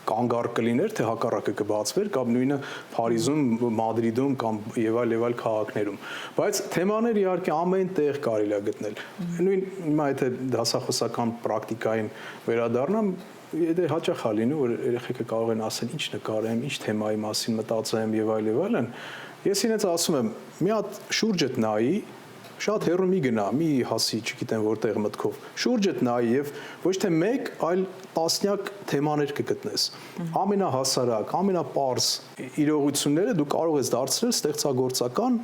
կանգառ կլիներ, թե հակառակը կբացվեր, կամ նույնը Փարիզում, Մադրիդում կամ եւ այլ քաղաքներում։ Բայց թեմաներ իհարկե ամեն տեղ կարելի է գտնել։ Նույն հիմա եթե դասախոսական պրակտիկային վերադառնամ, եթե հաճախ է լինում, որ երեխեքը կարող են ասել ինչ նկարեմ, ինչ թեմայի մասին մտածեմ եւ այլն, ես ինձ ասում եմ, մի հատ շուրջդ նայի, շատ հեռու մի գնա, մի հասի, չգիտեմ որտեղ մտքով, շուրջդ նայի եւ ոչ թե մեկ, այլ տասնյակ թեմաներ կգտնես։ Ամենահասարակ, ամենապարզ իրողությունները դու կարող ես դարձնել ստեղծագործական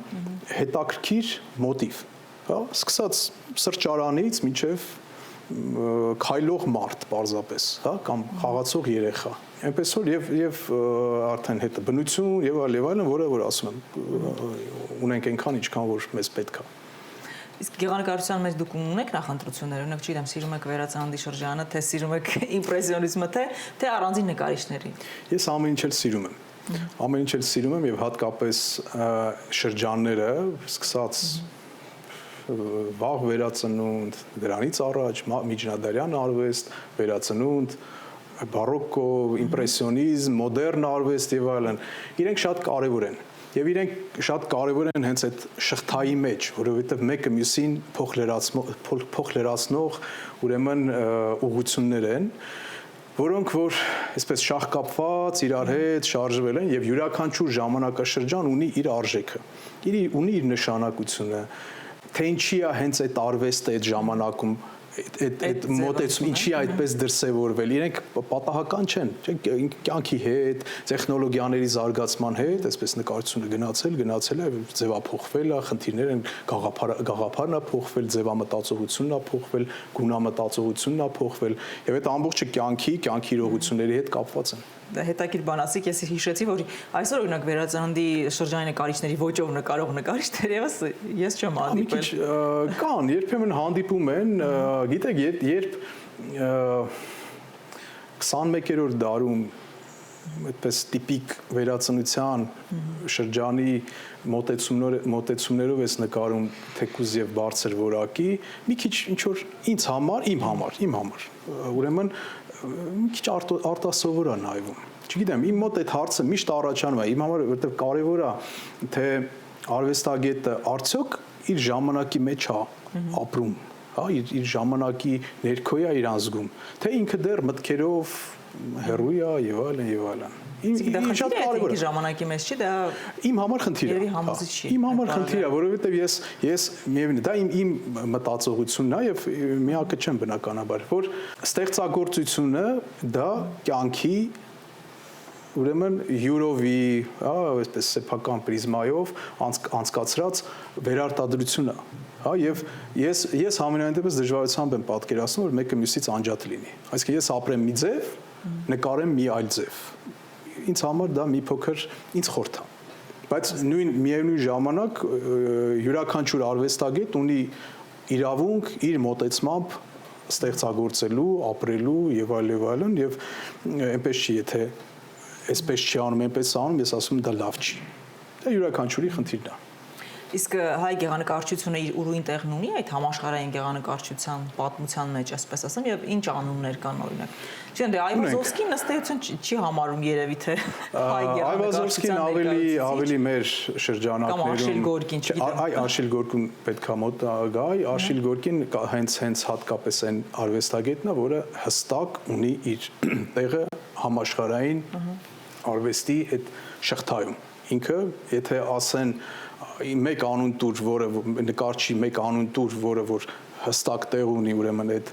հետաքրքիր մոտիվ, հա, սկսած սրճարանից մինչև քայլող մարդ պարզապես, հա, կամ խաղացող երեխա։ Այնպես որ եւ արդեն հետը բնություն եւ այլն, որը որ ասում եմ, ունենք այնքան ինչքան որ մեզ պետք է։ Իսկ գեղանկարչության մեջ դուք ունեք նախընտրություններ, օրինակ չգիտեմ, սիրում եք վերածննդի շրջանը, թե սիրում եք իմպրեսիոնիզմը, թե առանձին նկարիչներին։ Ես ամեն ինչ էլ սիրում եմ։ Ամեն ինչ էլ սիրում եմ եւ հատկապես շրջանները, սկսած վաղ վերածնունդ, դրանից առաջ միջնադարյան արվեստ, վերածնունդ, բարոկո, իմպրեսիոնիզմ, մոդեռն արվեստ եւ այլն, իրենք շատ կարեւոր են։ Եվ իրենք շատ կարևոր են հենց այդ շղթայի մեջ, որովհետև մեկը մյուսին փոխ լրացնող ուրեմն ուղղություններ են, որոնք որ այսպես շահկապված իրար հետ շարժվել են եւ յուրաքանչյուր ժամանակաշրջան ունի իր արժեքը, ունի իր նշանակությունը, թե ինչի է հենց այդ արվեստը այդ ժամանակում այդ մոտեցում ինչի այդպես դրսևորվել, իրենք պատահական չեն, կյանքի հետ, տեխնոլոգիաների զարգացման հետ, այսպես նկարչությունը գնացել է, ձևափոխվել է, խնդիրներ են, գաղափարն է փոխվել, ձևամտածողությունն է փոխվել, գունամտածողությունն է փոխվել, եւ այդ ամբողջը կյանքի իրողությունների հետ կապված են։ Հետաքրքիր բան ասիք, ես հիշեցի, որ այսօր օրինակ վերածննդի շրջանի նկարիչների ոճով նկարող նկարիչներ եւս ես չեմ հանդիպել։ Կան, երբեմն հանդիպում են, գիտեք, երբ 21-րդ դարում այդպես տիպիկ վերածնության շրջանի մոտեցումներով ես նկարում թեկուզ եւ բարձր որակի, մի քիչ ինչ որ ինձ համար, իմ համար, ուրեմն մի քիչ արտասովոր է նայվում։ Չգիտեմ, իմ մոտ այդ հարցը միշտ առաջանում է, իմ համար որտեղ կարևոր է, թե արվեստագետը արդյոք իր ժամանակի մեջ է ապրում, հա, իր ժամանակի ներքո է իրան զգում, թե ինքը դեռ մտքերով հեռու է եւ այլն եւ այլն։ Իմ շատ կարևոր է ժամանակի մեջ չի, դա իմ համար խնդիր է։ Իմ համար խնդիր է, որովհետեւ ես միևնույն դա իմ մտածողությունն է եւ միակը չեմ բնականաբար, որ ստեղծագործությունը դա կյանքի ուրեմն յուրովի, հա, այսպես սեփական պրիզմայով անցկացրած վերարտադրություն է, հա, եւ ես համենայն դեպս դժվարությամբ եմ պատկերացնում, որ մեկը մյուսից անջատ լինի։ Այսինքն ես ապրեմ մի ձև, նկարեմ մի այլ ձև։ Ինձ համար դա մի փոքր ինձ խորթ է։ Բայց միևնույն ժամանակ յուրաքանչյուր արվեստագետ ունի իրավունք իր մոտեցմամբ ստեղծագործելու, ապրելու եւ այլն եւ այնպես չի, եթե այսպես չի անում, այնպես անում, ես ասում եմ դա լավ չի։ Դա յուրաքանչյուրի խնդիրն է։ Իսկ հայ գեղանկարչությունը իր ուրույն տեղն ունի այդ համաշխարհային գեղանկարչության պատմության մեջ, ասպես ասեմ, եւ ինչ անուններ կան օրինակ։ Չգիտեմ, դե Այվազովսկին ըստ էության չի համարում երևի թե հայ գեղանկարչության ավելի մեր շրջանակներում Արշիլ Գորկին պետք է մոտ գայ, Արշիլ Գորկին հենց հատկապես այն արվեստագետն է, որը հստակ ունի իր տեղը համաշխարհային արվեստի այդ շղթայում։ Ինքը, եթե ասեն մեկ անուն տուր, որը նկարչի մեկ անուն տուր, որը որ հստակ տեղ ունի ուրեմն այդ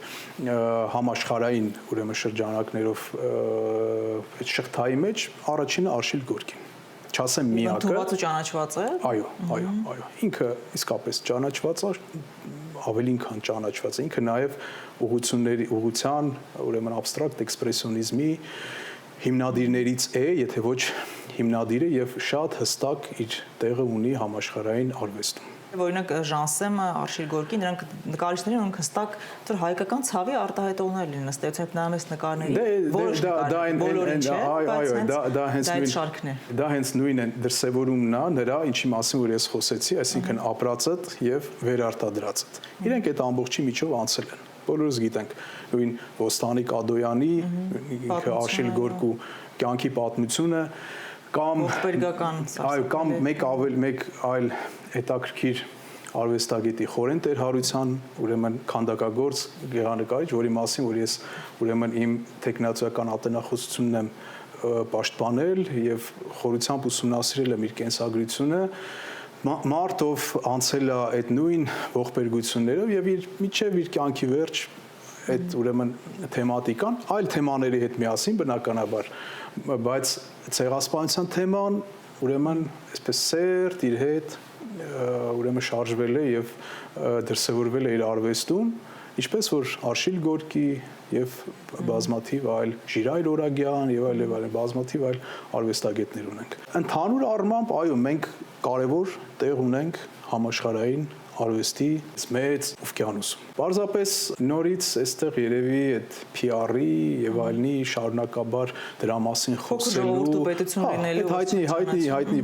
համաշխարհային ուրեմն շրջանակներով այդ շղթայի մեջ, առաջինը Արշիլ Գորկին։ Չասեմ միակը։ Ընդունված ու ճանաչված է։ Այո։ Ինքը իսկապես ճանաչված է, ավելին քան ճանաչված է։ Ինքը նաև ուղղության, ուրեմն աբստրակտ էքսպրեսիոնիզմի հիմնադիրներից է, եթե ոչ հիմնադիրը եւ շատ հստակ իր տեղը ունի համաշխարհային արվեստում։ Օրինակ Ժանսեմը, Արշիլ Գորկին, նրանք նկարիչներին ունեն հստակ դեռ հայկական ցավի արտահայտողներ լինեն, ըստ էության նայում ես նկարների։ Դա հենց նույն դրսևորումն է նրա, ինչի մասին որ ես խոսեցի, այսինքն ապրածը եւ վերարտադրածը։ Իրենք այդ ամբողջի միջով անցել են։ Բոլորս գիտենք նույն Ոստանի Կադոյանի, ինքը Արշիլ Գորկու կյանքի պատմությունը կամ մեկ այլ հետաքրքիր արվեստագետի Խորեն Տեր-Հարության, ուրեմն քանդակագործ գեղանկարիչ, որի մասին որ ես ուրեմն իմ տեխնացիական ատենախոսությունն եմ պաշտպանել եւ խորությամբ ուսումնասիրել եմ իր կենսագրությունը, մարդով անցել է այդ նույն ողբերգություններով եւ միջև իր կյանքի վերջ այդ ուրեմն թեմատիկան այլ թեմաների հետ միասին բնականաբար, բայց ցեղասպանության թեման ուրեմն այսպես սերտ իր հետ ուրեմն շարժվել է եւ դրսևորվել է իր արվեստում, ինչպես որ Արշիլ Գորկի եւ բազմաթիվ այլ Ժիրայր Օրագյան եւ այլ բազմաթիվ այլ արվեստագետներ ունենք։ Ընդհանուր առմամբ այո, մենք կարևոր տեղ ունենք համաշխարհային արվեստի մեծ օվկիանոսում։ Պարզապես նորից այստեղ երևի այդ PR-ի եւ այլնի շարունակաբար դրա մասին խոսելու հայտնի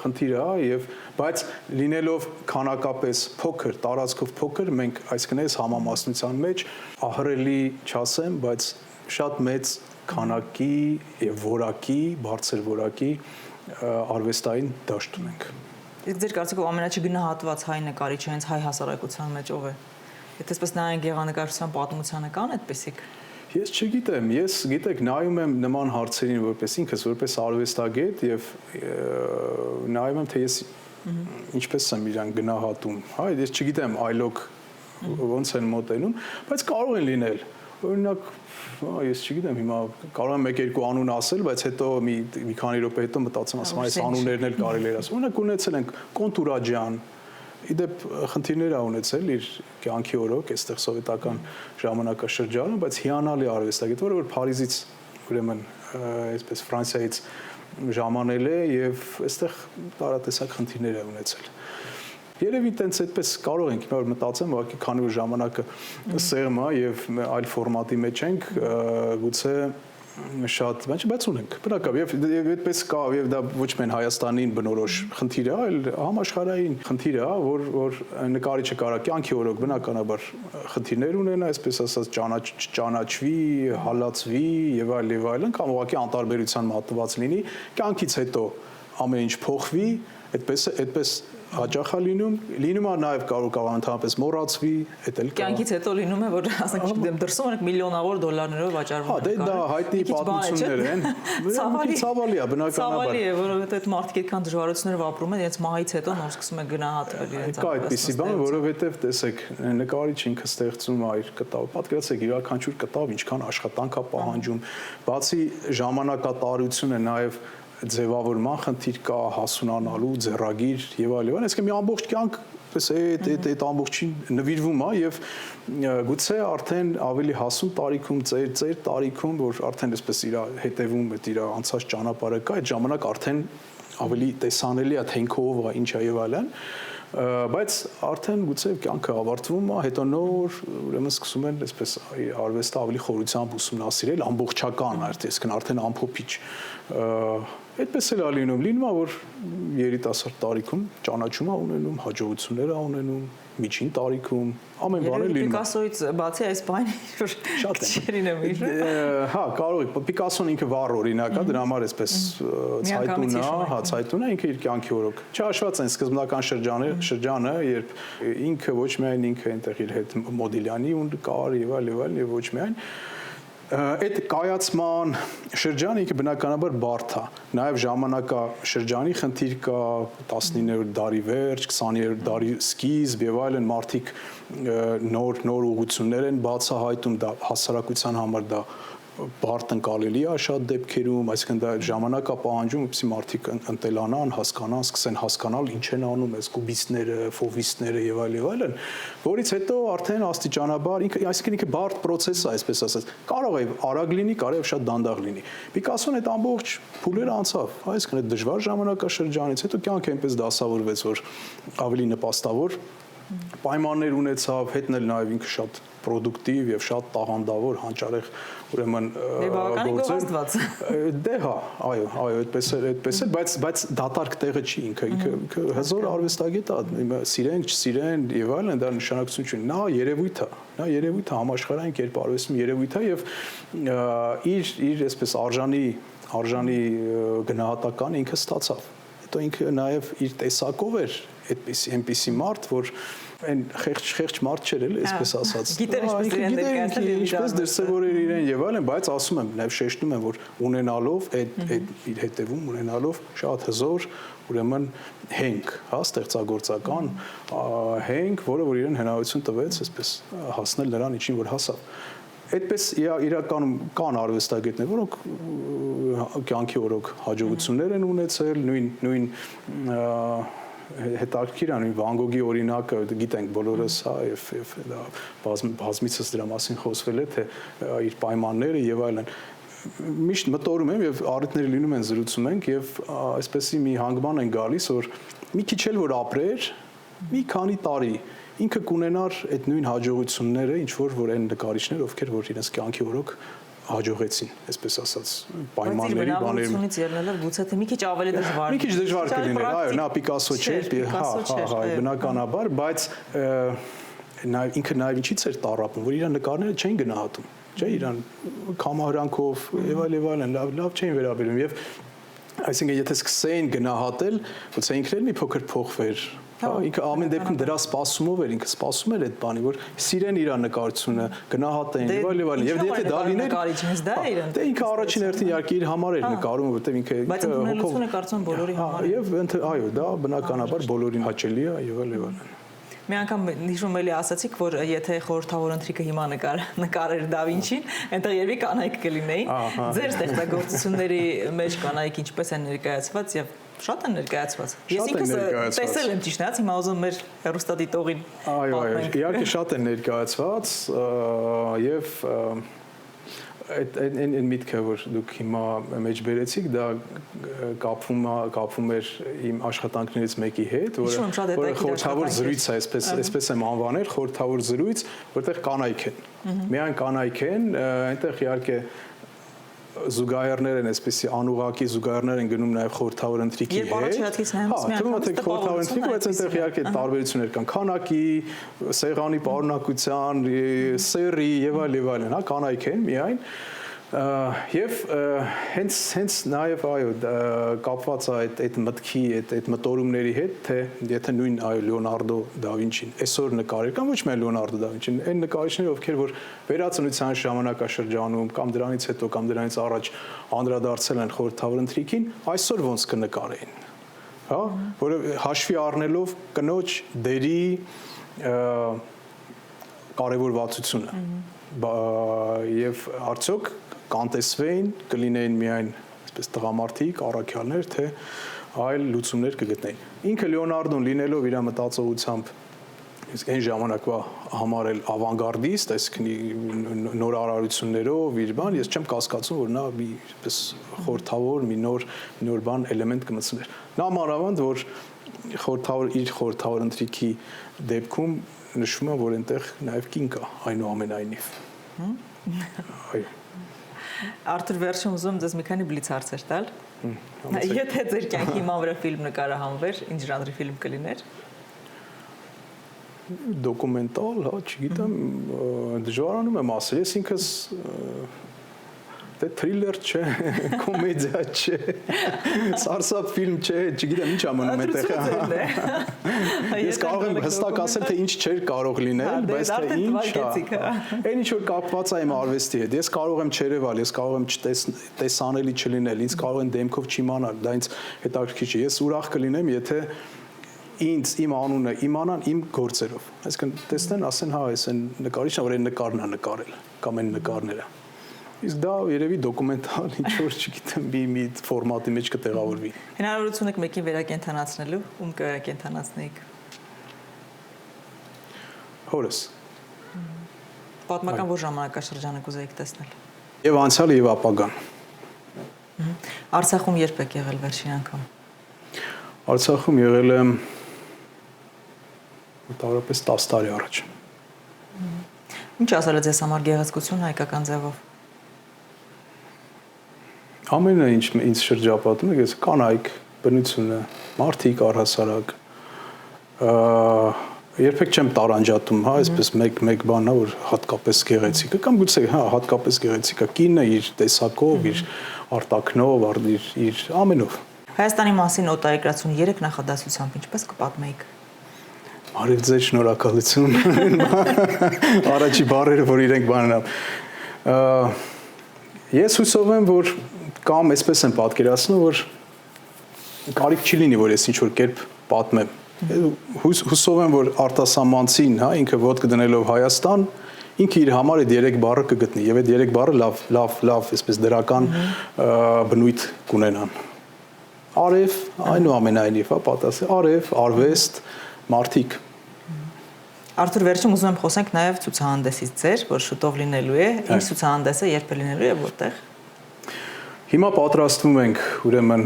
խնդիր է եւ բայց լինելով քանակապես փոքր, տարածքով փոքր, մենք այսինքն այս համամասնության մեջ ահռելի չասեմ, բայց շատ մեծ քանակի եւ որակի, բարձր որակի արվեստային դաշտ ունենք։ Իսկ ձեր կարծիքով ամենաչգնահատված հայ նկարիչը հենց հայ հասարակության մեջ ով է։ Եթե այսպես նայենք գեղանկարչության պատմությանը կան այդպիսիք։ Ես չգիտեմ, ես գիտեք նայում եմ նման հարցերին որպես ինքս որպես արվեստագետ եւ նայում եմ թե ես ինչպես եմ իրան գնահատում։ Հա, ես չգիտեմ այլոք ոնց են մոտենում, բայց կարող են լինել։ Օրինակ ես չգիտեմ հիմա կարող եմ մեկ-երկու անուն ասել, բայց հետո մի քանի րոպե հետո մտածում ասում այս անուններն էլ կարելի է ասել։ Օրինակ ունեցել ենք Կոնտուրաջյան, իդեպ խնդիրներ ա ունեցել իր կյանքի օրոք այստեղ սովետական ժամանակաշրջանում, բայց հիանալի արվեստագետ, որը որ Փարիզից ուրեմն այսպես Ֆրանսիայից ժամանել է եւ այստեղ տարատեսակ խնդիրներ է ունեցել։ Երևի տենց այդպես կարող ենք հիմա որ մտածեմ, ուղղակի քանի որ ժամանակը սեղմ է եւ այլ ֆորմատի մեջ ենք, գուցե շատ, բայց ունենք։ Բնական եւ այդպես կա եւ դա ոչ միայն Հայաստանին բնորոշ խնդիր է, այլ համաշխարհային խնդիր է, որ նկարիչը կարա կյանքի օրոք բնականաբար խնդիրներ ունենա, այսպես ասած ճանաչվի, հալածվի եւ այլն, կամ ուղղակի անտարբերության մատնված լինի, կյանքից հետո ամեն ինչ փոխվի, այդպես հաճախ է լինում, լինում է նաև կարող ընդհանրապես մոռացվի, այդ էլ կա։ Կյանքից հետո լինում է, որ ասենք դրսում ենք միլիոնավոր դոլարներով վաճառվում են։ Հա, դա հայտնի պատմություններ են։ Ցավալի է, բնականաբար։ Ցավալի է, որովհետեւ այդ մարդիկ այդքան դժվարություններով ապրում են, իրենց մահից հետո նոր սկսում են գնահատվել իրենց ապրելակերպը։ Կա այդպիսի բան, որովհետև տեսեք, նկարիչ ինքը ստեղծում է իր կտավ։ Պատկերացրեք, յուրաքանչյուր կտավ ինչքան աշխատանք է պահանջում, բացի ժամանակատարությունը նաև ձևավորման խնդիր կա, հասունանալու, ձեռագիր եւ այլն, այսինքն մի ամբողջ կյանք այդ ամբողջին նվիրվում է եւ գուցե արդեն ավելի հասուն տարիքում, ծեր տարիքում, որ արդեն այսպես իր հետևում այդ իր անցած ճանապարհը կա, այդ ժամանակ արդեն ավելի տեսանելի է թե ինքը ով է, ինչ է եւ այլն, բայց արդեն գուցե կյանքը ավարտվում է, հետո նոր ուրեմն սկսում են այսպես արվեստը ավելի խորությամբ ուսումնասիրել, ամբողջական արդեն ամփոփիչ այդպես էլ է լինում, որ երիտասարդ տարիքում ճանաչում է ունենում, հաջողություններ է ունենում, միջին տարիքում, ամեն բան է լինում։ Պիկասոից բացի այս բանը շատ չերին եմ հիշում։ Հա, կարող է, Պիկասոն ինքը վառ օրինակ է, դրա համար այսպես ցայտուն է, ինքը իր կյանքի օրոք։ Չհաշված այն սկզբնական շրջանը, երբ ինքը ոչ միայն ինքը այնտեղ իր հետ Մոդիլյանի ու կար եւ այլն եւ ոչ միայն այդ կայացման շրջանը ինքը բնականաբար բարդ է, նաև ժամանակաշրջանի խնդիր կա 19-րդ դարի վերջ, 20-րդ դարի սկիզբ եւ այլն մարդիկ նոր ուղղություններ են բացահայտում, դա հասարակության համար դա բարդ ընկալելի է շատ դեպքերում, այսինքն դա ժամանակ է պահանջում, որպեսզի մարդիկ ընտելանան, հասկանան, սկսեն հասկանալ ինչ են անում այս կուբիստները, ֆովիստները եւ այլն, որից հետո արդեն աստիճանաբար այսինքն ինքը բարդ process է, այսպես ասած, կարող է արագ լինի, կարող է շատ դանդաղ լինի։ Պիկասոն այդ ամբողջ փուլերը անցավ, այսինքն այդ դժվար ժամանակաշրջանից հետո կյանքը այնպես դասավորվեց, որ ավելի նպաստավոր պայմաններ ունեցավ, հետն էլ նաև ինքը շատ պրոդուկտիվ եւ շատ տաղանդավոր, հանճարեղ, ուրեմն գործեր։ Դե հա, այո, այդպես էլ, բայց դատարկ տեղը չի ինքը հզոր արվեստագետ է, սիրեն, չսիրեն եւ այլն, դա նշանակություն չունի։ Նա երևույթ է, համաշխարհային կերպ արվեստում երևույթ է եւ իր այսպես արժանի գնահատական ինքը ստացավ։ Հետո ինքը նաև իր տեսակով էր այնպիսի մարդ, որ այն խեղճ մարդ չէր էլ, այսպես ասած։ Գիտեր ինչպես դրսևորել իրեն եւ այլն, բայց ասում եմ, նաև շեշտում եմ, որ ունենալով այդ իր հետևում ունենալով շատ հզոր, ուրեմն հենք, հա, ստեղծագործական հենք, որը որ իրեն հնարավորություն տվեց այսպես հասնել նրան ինչին որ հասավ։ Այդպես իրականում կան արվեստագետներ, որոնք կյանքի օրոք հաջողություններ են ունեցել, նույն հետաքրքիր է, նույն Վան Գոգի օրինակը գիտենք բոլորս, հա, եւ դա բազմիցս դրա մասին խոսվել է, թե իր պայմանները եւ այլն։ Միշտ մտորում եմ եւ առիթներ լինում են զրուցում ենք եւ այսպեսի մի հանգման են գալիս, որ մի քիչ էլ որ ապրեր, մի քանի տարի ինքը կունենար այդ նույն հաջողությունները, ինչ որ այն նկարիչներ, ովքեր որ իրենց կյանքի օրոք հաջողեցին, այսպես ասած, պայմանների բաներում։ Բայց ելնելով գուցե թե մի քիչ ավելի դժվար։ Մի քիչ դժվար կլիներ, այո, նա Պիկասո չէր, հա, բնականաբար, բայց ինքը նաև ինչից էր տառապում, որ իր նկարները չէին գնահատում, չէ, իրան կամահրանքով եւ այլն լավ չէին վերաբերում եւ այսինքն եթե սկսեին գնահատել, ոնց ինքն էլ մի փոքր փոխվեր, հա, ինքը ամեն դեպքում դրա սպասումով էր, ինքը սպասում էր այդ բանի, որ սիրեն իր նկարությունը, գնահատեն եւ այլն, եւ եթե դա լիներ, դե ինքը առաջին հերթին իհարկե իր համար էր նկարում, որտեղ ինքը բայց ընդունելությունը կարծում բոլորի համար է։ Եվ այո, դա բնականաբար բոլորին հաճելի է եւ այլն։ Մի անգամ հիշում էլի ասացիք, որ եթե խորհրդավոր ընթրիկը հիմա նկարեր Դա Վինչին, այնտեղ երևի կանայք կլինեին։ Ձեր ստեղծագործությունների մեջ կանայք ինչպես են ներկայացված եւ շատ են ներկայացված։ Ես ինքս տեսել եմ ճիշտ է, հիմա ուզում մեր հեռուստադիտողին պատմենք։ Այո, իհարկե շատ են ներկայացված եւ այն միտքը, որ դուք հիմա մեջ բերեցիք, դա կապվում էր իմ աշխատանքներից մեկի հետ, որը խորհրդավոր զրույց է, այսպես եմ անվանել, խորհրդավոր զրույց, որտեղ կանայք են։ Միայն կանայք են, այնտեղ իհարկե զուգահեռներ են, այսպեսի անուղակի զուգահեռներ են գնում նաև խորհրդավոր ընթրիկի հետ։ Հա, թվում է թե խորհրդավոր ընթրիկ, բայց այնտեղ իհարկե տարբերություններ կան քանակի, սեղանի պարունակության, սերի եւ այլն, հա, կանայք են միայն։ Եվ հենց նաև այո կապված է այդ մտքի, այդ մտորումների հետ, թե եթե նույն այո Լեոնարդո դա Վինչին այսօր նկարել կամ ոչ միայն Լեոնարդո դա Վինչին, այն նկարիչները, ովքեր որ վերածնության ժամանակաշրջանում կամ դրանից հետո կամ դրանից առաջ անդրադարձել են խորհրդավոր ընթրիքին, այսօր ոնց կնկարեին, հա, որը հաշվի առնելով կնոջ դերի կարևորվածությունը եւ արդյոք կանտեսվեին, կլինեին միայն այսպես տղամարդիկ, առաքյալներ, թե այլ լուծումներ կգտնեին։ Ինքը Լեոնարդոն լինելով իր մտածողությամբ իսկ այն ժամանակվա համարել ավանգարդիստ, այսինքն նոր արարություններով իր բան, ես չեմ կասկածում, որ նա մի այսպես խորհրդավոր մի նոր բան էլեմենտ կմտցներ։ Նա մանավանդ որ իր խորհրդավոր ընթրիքի դեպքում նշվում է, որ այնտեղ նաև կին կա, այնուամենայնիվ։ Այո։ Արթուր վերջում ուզում եմ ձեզ մի քանի բլից հարցեր տալ։ Եթե ձեր կյանքի հիման վրա ֆիլմ նկարահանվեր, ինչ ժանրի ֆիլմ կլիներ։ Դոկումենտալ, հա, չգիտեմ, դժվարանում եմ ասել, ես ինքս դե թրիլեր չէ, կոմեդիա չէ, սարսափ ֆիլմ չէ, չգիտեմ ինչ ամնում այդտեղ։ Ես կարող եմ հստակ ասել, թե ինչ չէր կարող լինել, բայց թե ինչ է։ Այն ինչ որ կապված է իմ արվեստի հետ, ես կարող եմ չերևալ, ես կարող եմ տեսանելի չլինել, ինձ կարող են դեմքով չիմանալ, դա ինձ հետաքրքիր չէ։ Ես ուրախ կլինեմ, եթե ինձ իմ անունը իմանան իմ գործերով։ Այսինքն տեսնեն, ասեն, հա, այս այն նկարիչն է, որ այն նկարն է նկարել, կամ այն նկարները։ Իսկ դա երևի դոկումենտալ ինչ-որ, չգիտեմ, մի ֆորմատի մեջ կտեղավորվի։ Հնարավորություն եք մեկին վերակենդանացնելու, ում կվերակենդանացնեիք։ Հորս։ Պատմական որ ժամանակաշրջանը կուզեիք տեսնել։ Եվ անցյալը եւ ապագան։ Արցախում երբ եք եղել վերջին անգամ։ Արցախում եղել եմ մոտավորապես 10 տարի առաջ։ Ինչ ասել է ձեզ համար գեղեցկություն հայկական ձևով։ Ամենը ինչ ինձ շրջապատում է, ես կանայք, բնությունը, մարդիկ առհասարակ, երբեք չեմ տարանջատում, հա, այսպես մեկ բան է, որ հատկապես գեղեցիկ է, կամ գուցե, հա, հատկապես գեղեցիկ է, կինը իր տեսակով, իր արտաքնով, իր ամենով։ Հայաստանի մասին օտարերկրացուն 3 նախադասությամբ ինչպես կպատմեիք։ Արև ձեր շնորհակալություն։ Առաջի բառերը, որ իրենք բանն են։ Ես հուսով եմ, որ կամ այսպես եմ պատկերացնում, որ կարիք չի լինի, որ ես ինչ-որ կերպ պատմեմ։ Հուսով եմ, որ արտասահմանցին, հա, ինքը ոտք դնելով Հայաստան, ինքը իր համար այդ 3 բառը կգտնի, եւ այդ 3 բառը լավ, այսպես դրական բնույթ կունենան։ Արև, այնուամենայնիվ, հա, պատասխան, արև, արվեստ, մարդիկ։ Արթուր, վերջում ուզում եմ խոսենք նաև ցուցահանդեսից ձեր, որ շուտով լինելու է, ինչ ցուցահանդեսը երբ է լինելու եւ որտեղ։ Հիմա պատրաստվում ենք ուրեմն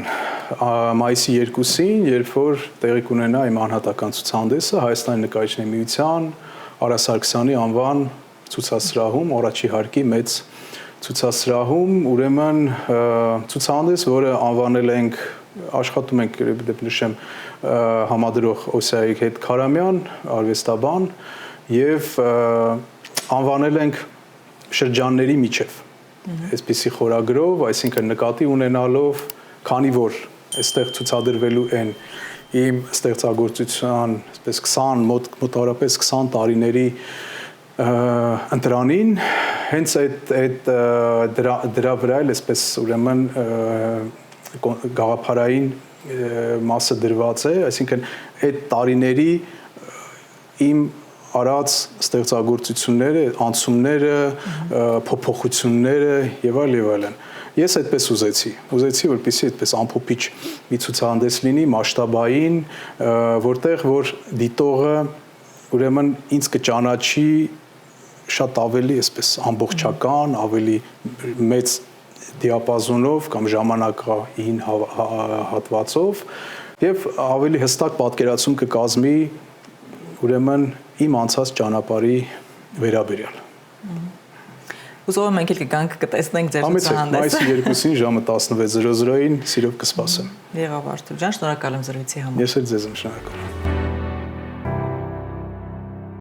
մայիսի 2-ին, երբ որ տեղի կունենա իմ անհատական ցուցահանդեսը Հայաստանի նկարիչների միության Արա Սարգսյանի անվան ցուցասրահում, առաջի հարկի մեծ ցուցասրահում, ուրեմն ցուցահանդես, որը անվանել ենք աշխատում ենք դեպի նշեմ համադրող Օսիայի հետ Քարամյան, արվեստաբան եւ անվանել ենք շրջանների միջև։ Այսպիսի խորագրով, այսինքն նկատի ունենալով, քանի որ այստեղ ցուցադրվելու են իմ ստեղծագործության, այսպես 20 մոտավորապես 20 տարիների ընտրանին, հենց այդ դրա վրա էլ այսպես ուրեմն գաղափարային մասը դրված է, այսինքն այդ տարիների իմ արած ստեղծագործությունները, անցումները, փոփոխությունները եւ այլն։ Ես այդպես ուզեցի, որպեսզի այդպես ամփոփիչ մի ցուցահանդես լինի, մասշտաբային, որտեղ որ դիտողը ուրեմն ինձ կճանաչի շատ ավելի այսպես ամբողջական, ավելի մեծ դիապազոնով կամ ժամանակային հատվածով եւ ավելի հստակ պատկերացում կկազմի ուրեմն իմ անցած ճանապարհի վերաբերյալ։ Ուզում եմ մենք էլ կգանք կտեսնենք ձեր ցուցահանդեսը։ Մայիսի 2-ին ժամը 16:00-ին սիրով կսպասեմ։ Եղավ Արթուր ջան, շնորհակալ եմ զրույցի համար։ Ես էլ ձեզ եմ շնորհակալ։